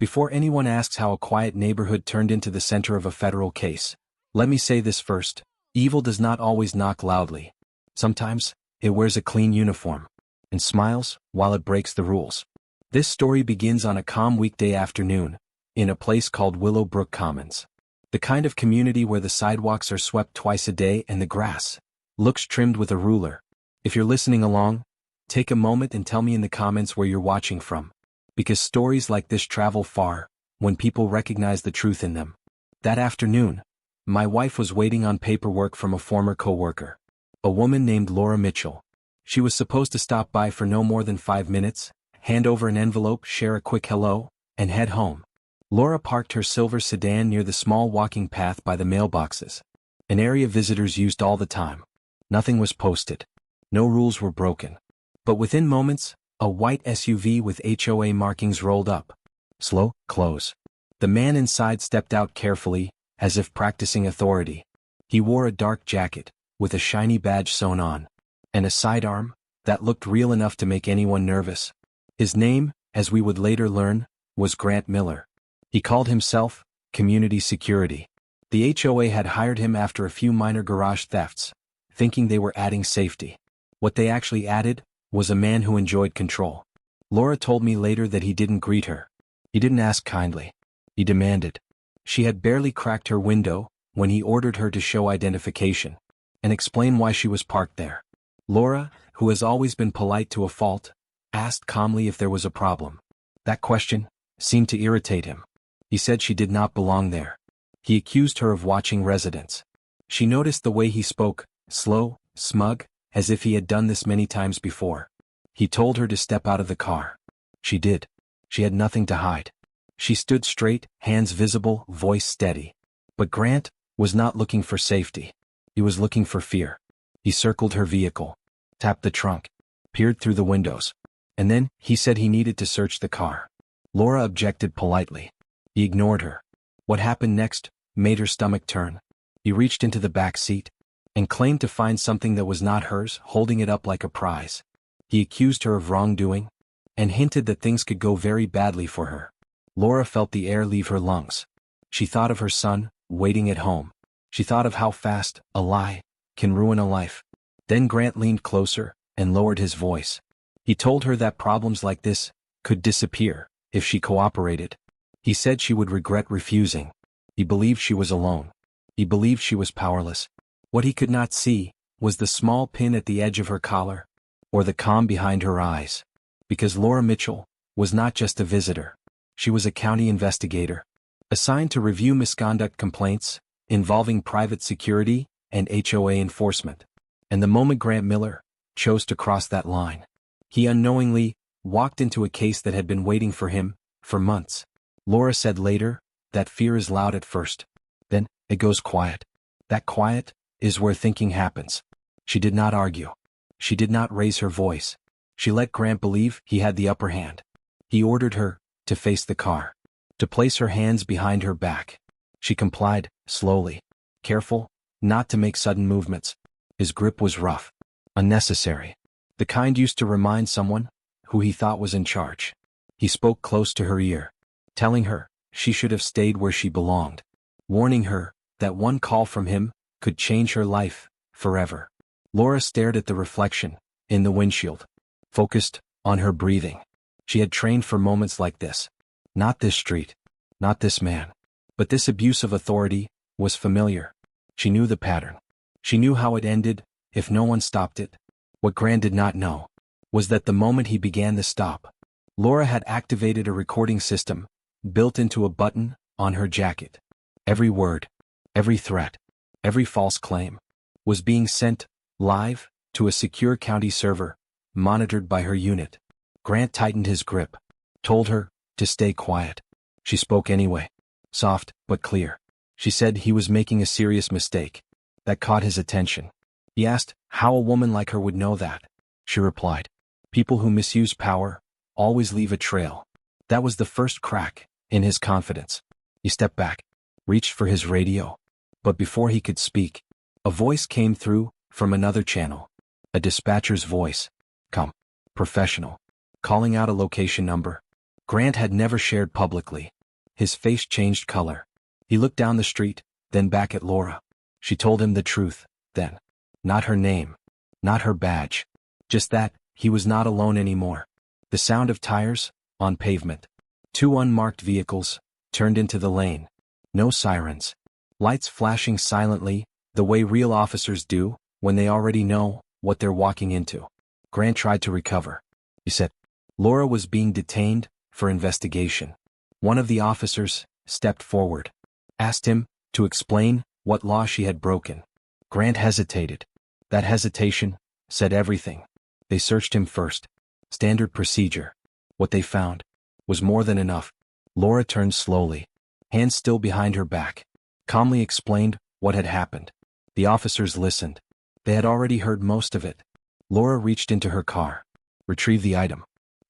Before anyone asks how a quiet neighborhood turned into the center of a federal case, let me say this first. Evil does not always knock loudly. Sometimes, it wears a clean uniform and smiles while it breaks the rules. This story begins on a calm weekday afternoon, in a place called Willow Brook Commons. The kind of community where the sidewalks are swept twice a day and the grass looks trimmed with a ruler. If you're listening along, take a moment and tell me in the comments where you're watching from. Because stories like this travel far, when people recognize the truth in them. That afternoon, my wife was waiting on paperwork from a former coworker, a woman named Laura Mitchell. She was supposed to stop by for no more than 5 minutes, hand over an envelope, share a quick hello, and head home. Laura parked her silver sedan near the small walking path by the mailboxes, an area visitors used all the time. Nothing was posted. No rules were broken. But within moments, a white SUV with HOA markings rolled up. Slow, close. The man inside stepped out carefully, as if practicing authority. He wore a dark jacket, with a shiny badge sewn on, and a sidearm that looked real enough to make anyone nervous. His name, as we would later learn, was Grant Miller. He called himself Community Security. The HOA had hired him after a few minor garage thefts, thinking they were adding safety. What they actually added was a man who enjoyed control. Laura told me later that he didn't greet her. He didn't ask kindly. He demanded. She had barely cracked her window when he ordered her to show identification and explain why she was parked there. Laura, who has always been polite to a fault, asked calmly if there was a problem. That question seemed to irritate him. He said she did not belong there. He accused her of watching residents. She noticed the way he spoke, slow, smug, as if he had done this many times before. He told her to step out of the car. She did. She had nothing to hide. She stood straight, hands visible, voice steady. But Grant was not looking for safety. He was looking for fear. He circled her vehicle, tapped the trunk, peered through the windows. And then, he said he needed to search the car. Laura objected politely. He ignored her. What happened next made her stomach turn. He reached into the back seat and claimed to find something that was not hers, holding it up like a prize. He accused her of wrongdoing and hinted that things could go very badly for her. Laura felt the air leave her lungs. She thought of her son, waiting at home. She thought of how fast a lie can ruin a life. Then Grant leaned closer and lowered his voice. He told her that problems like this could disappear if she cooperated. He said she would regret refusing. He believed she was alone. He believed she was powerless. What he could not see was the small pin at the edge of her collar, or the calm behind her eyes. Because Laura Mitchell was not just a visitor. She was a county investigator, assigned to review misconduct complaints involving private security and HOA enforcement. And the moment Grant Miller chose to cross that line, he unknowingly walked into a case that had been waiting for him for months. Laura said later that fear is loud at first. Then, it goes quiet. That quiet is where thinking happens. She did not argue. She did not raise her voice. She let Grant believe he had the upper hand. He ordered her to face the car, to place her hands behind her back. She complied, slowly, careful, not to make sudden movements. His grip was rough, unnecessary, the kind used to remind someone who he thought was in charge. He spoke close to her ear, telling her she should have stayed where she belonged, warning her that one call from him could change her life forever. Laura stared at the reflection in the windshield, focused on her breathing. She had trained for moments like this. Not this street, not this man, but this abuse of authority was familiar. She knew the pattern. She knew how it ended if no one stopped it. What Grant did not know was that the moment he began the stop, Laura had activated a recording system built into a button on her jacket. Every word, every threat, every false claim was being sent live to a secure county server, monitored by her unit. Grant tightened his grip, told her to stay quiet. She spoke anyway, soft but clear. She said he was making a serious mistake. That caught his attention. He asked how a woman like her would know that. She replied, "People who misuse power always leave a trail." That was the first crack in his confidence. He stepped back, reached for his radio. But before he could speak, a voice came through from another channel. A dispatcher's voice. Come. Professional. Calling out a location number. Grant had never shared publicly. His face changed color. He looked down the street, then back at Laura. She told him the truth, then. Not her name. Not her badge. Just that, he was not alone anymore. The sound of tires, on pavement. 2 unmarked vehicles, turned into the lane. No sirens. Lights flashing silently, the way real officers do, when they already know what they're walking into. Grant tried to recover. He said, Laura was being detained for investigation. One of the officers stepped forward, asked him to explain what law she had broken. Grant hesitated. That hesitation said everything. They searched him first. Standard procedure. What they found was more than enough. Laura turned slowly, hands still behind her back, calmly explained what had happened. The officers listened. They had already heard most of it. Laura reached into her car, retrieved the item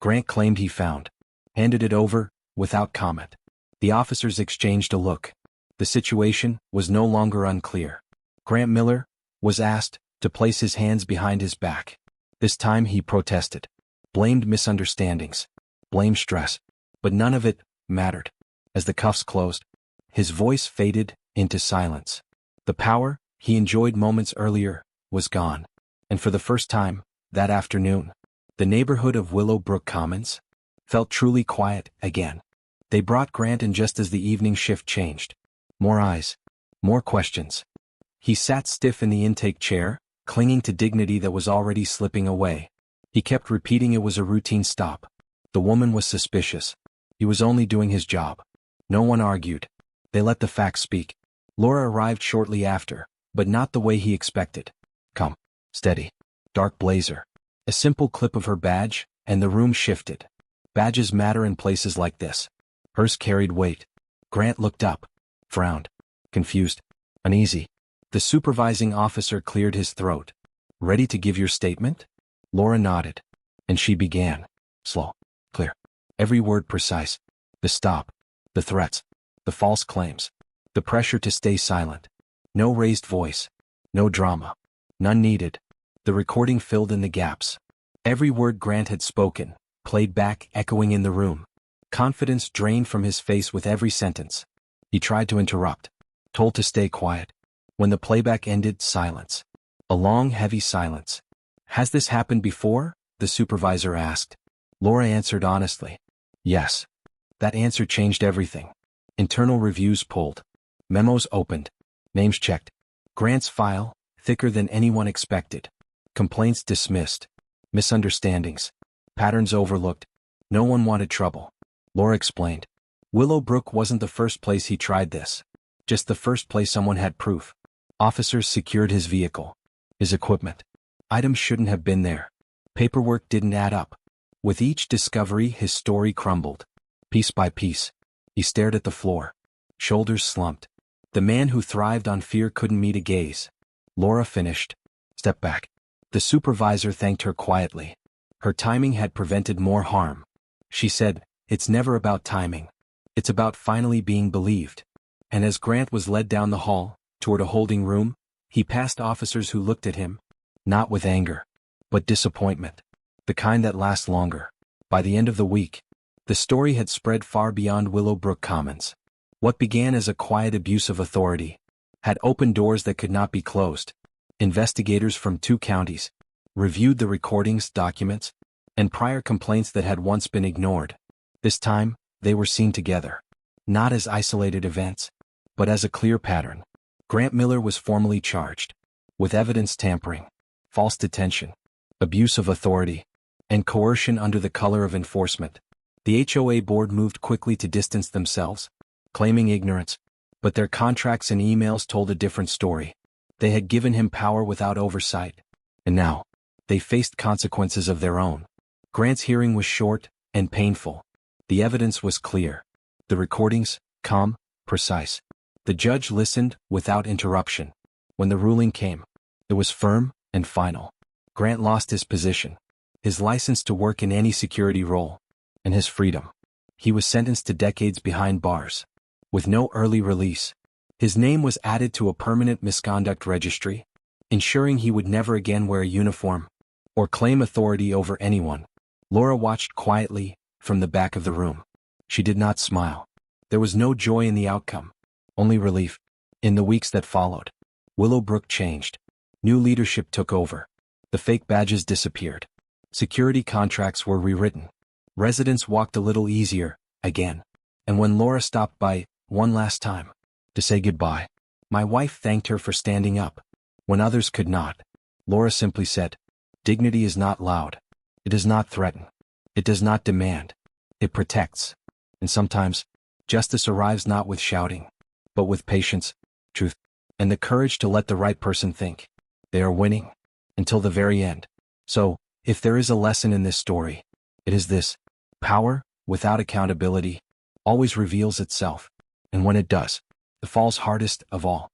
Grant claimed he found, handed it over without comment. The officers exchanged a look. The situation was no longer unclear. Grant Miller was asked to place his hands behind his back. This time he protested, blamed misunderstandings, blamed stress, but none of it mattered. As the cuffs closed, his voice faded into silence. The power he enjoyed moments earlier was gone, and for the first time that afternoon, the neighborhood of Willow Brook Commons felt truly quiet again. They brought Grant in just as the evening shift changed. More eyes, more questions. He sat stiff in the intake chair, clinging to dignity that was already slipping away. He kept repeating it was a routine stop. The woman was suspicious. He was only doing his job. No one argued. They let the facts speak. Laura arrived shortly after, but not the way he expected. Calm, steady, dark blazer. A simple clip of her badge, and the room shifted. Badges matter in places like this. Hers carried weight. Grant looked up, frowned, confused, uneasy. The supervising officer cleared his throat. Ready to give your statement? Laura nodded, and she began. Slow, clear, every word precise. The stop, the threats, the false claims, the pressure to stay silent. No raised voice, no drama, none needed. The recording filled in the gaps. Every word Grant had spoken played back, echoing in the room. Confidence drained from his face with every sentence. He tried to interrupt, told to stay quiet. When the playback ended, silence. A long, heavy silence. Has this happened before? The supervisor asked. Laura answered honestly. Yes. That answer changed everything. Internal reviews pulled. Memos opened. Names checked. Grant's file, thicker than anyone expected. Complaints dismissed. Misunderstandings. Patterns overlooked. No one wanted trouble. Laura explained. Willow Brook wasn't the first place he tried this. Just the first place someone had proof. Officers secured his vehicle. His equipment. Items shouldn't have been there. Paperwork didn't add up. With each discovery, his story crumbled. Piece by piece. He stared at the floor. Shoulders slumped. The man who thrived on fear couldn't meet a gaze. Laura finished. Step back. The supervisor thanked her quietly. Her timing had prevented more harm. She said, it's never about timing. It's about finally being believed. And as Grant was led down the hall, toward a holding room, he passed officers who looked at him, not with anger, but disappointment, the kind that lasts longer. By the end of the week, the story had spread far beyond Willow Brook Commons. What began as a quiet abuse of authority had opened doors that could not be closed. Investigators from 2 counties reviewed the recordings, documents, and prior complaints that had once been ignored. This time, they were seen together, not as isolated events, but as a clear pattern. Grant Miller was formally charged with evidence tampering, false detention, abuse of authority, and coercion under the color of enforcement. The HOA board moved quickly to distance themselves, claiming ignorance, but their contracts and emails told a different story. They had given him power without oversight, and now, they faced consequences of their own. Grant's hearing was short and painful. The evidence was clear. The recordings, calm, precise. The judge listened without interruption. When the ruling came, it was firm and final. Grant lost his position, his license to work in any security role, and his freedom. He was sentenced to decades behind bars, with no early release. His name was added to a permanent misconduct registry, ensuring he would never again wear a uniform or claim authority over anyone. Laura watched quietly from the back of the room. She did not smile. There was no joy in the outcome, only relief. In the weeks that followed, Willow Brook changed. New leadership took over. The fake badges disappeared. Security contracts were rewritten. Residents walked a little easier, again. And when Laura stopped by, one last time, to say goodbye, my wife thanked her for standing up. When others could not, Laura simply said, "Dignity is not loud. It does not threaten. It does not demand. It protects." And sometimes, justice arrives not with shouting, but with patience, truth, and the courage to let the right person think they are winning until the very end. So, if there is a lesson in this story, it is this: power, without accountability, always reveals itself, and when it does, it falls hardest of all.